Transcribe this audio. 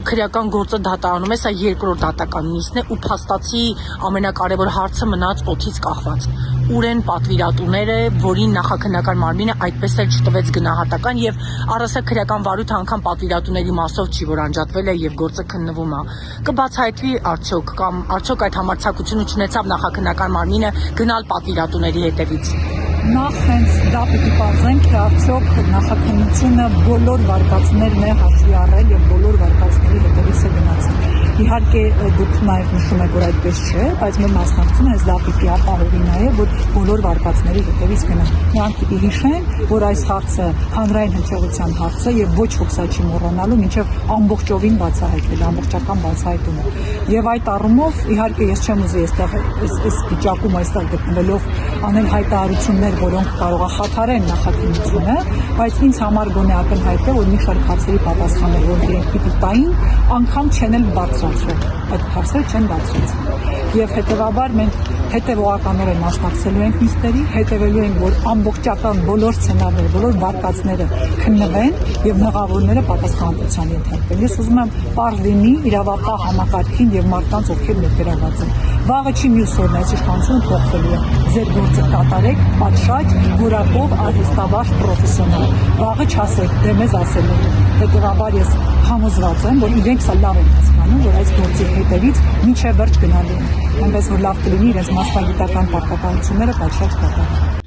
քրեական գործը դատարանում է, սա երկրորդ դատական նիստն է ու փաստացի ամենակարևոր հարցը մնաց օդից կախված։ Ուր են պատվիրատուները, որին նախաքննական մարմինը այդպես էլ չտվեց գնահատական եւ առասարակ քրեական վարույթը անգամ պատվիրատուների մասով չի, որ անջատվել է եւ գործը քննվում է։ Կբացահայտվի արդյոք կամ արդյոք այդ համարձակությունը չունեցավ նախաքննական մարմինը գնալ պատվիրատուների հետևից։ Նախ հենց դա պիտի պարզենք, թե արդյոք նախաքննությունը բոլոր վարկածներն է հաշվի առել եւ բոլոր վարկածների հետևից է գնացել։ Իհարկե դուք նաև նշում եք, որ այդպես չէ, բայց մեր մասնակցությունը հենց դա պիտի ապահովի նաև, որ բոլոր վարկածների հետևից գնա։ Նրանք պիտի հիշեն, որ այս հարցը հանրային հնչողության հարց է եւ ոչ ոք սա չի մոռանալու, մինչեւ ամբողջովին բացահայտվել, ամբողջական բացահայտումը։ Եվ այդ առումով իհարկե ես չեմ ուզի այս վիճակում այստեղ գտնվելով անել հայտարարություններ, որոնք կարող է խաթարեն նախաքննությունը, բայց ինձ համար գոնե ակնհայտ է, որ մի շարք հարցերի պատասխաններ, որ իրենք պիտի տային, անգամ չեն էլ բարձրացրել, այդ հարցերը չեն բարձրացել։ Եվ հետևաբար մենք հետևողականորեն մասնակցելու ենք նիստերի, հետևելու ենք, որ ամբողջական բոլոր սցենարները, բոլոր վարկածները քննվեն եւ մեղավորները պատասխանատվության ենթարկվեն։ Ես ուզում եմ պարզ լինի իրավապահ համակարգին եւ մարդկանց, ովքեր ներգրաված են։ Վաղը չի մյուս օրն այս իշխանությունը փոխվելու է։ Ձեր գործը կատարեք, պատշաճ, որակով, արհեստավարժ, պրոֆեսիոնալ։ Վաղը չասեք, դե մեզ ասել են։ Հետևաբար ես համոզված եմ, որ իրենք սա լավ են հասկանում, որ այս գործի հետևից մինչև վերջ գնալու են։ Այնպես որ լավ կլինի իրենց մասնագիտական պարտականությունները պատշաճ կատարեն։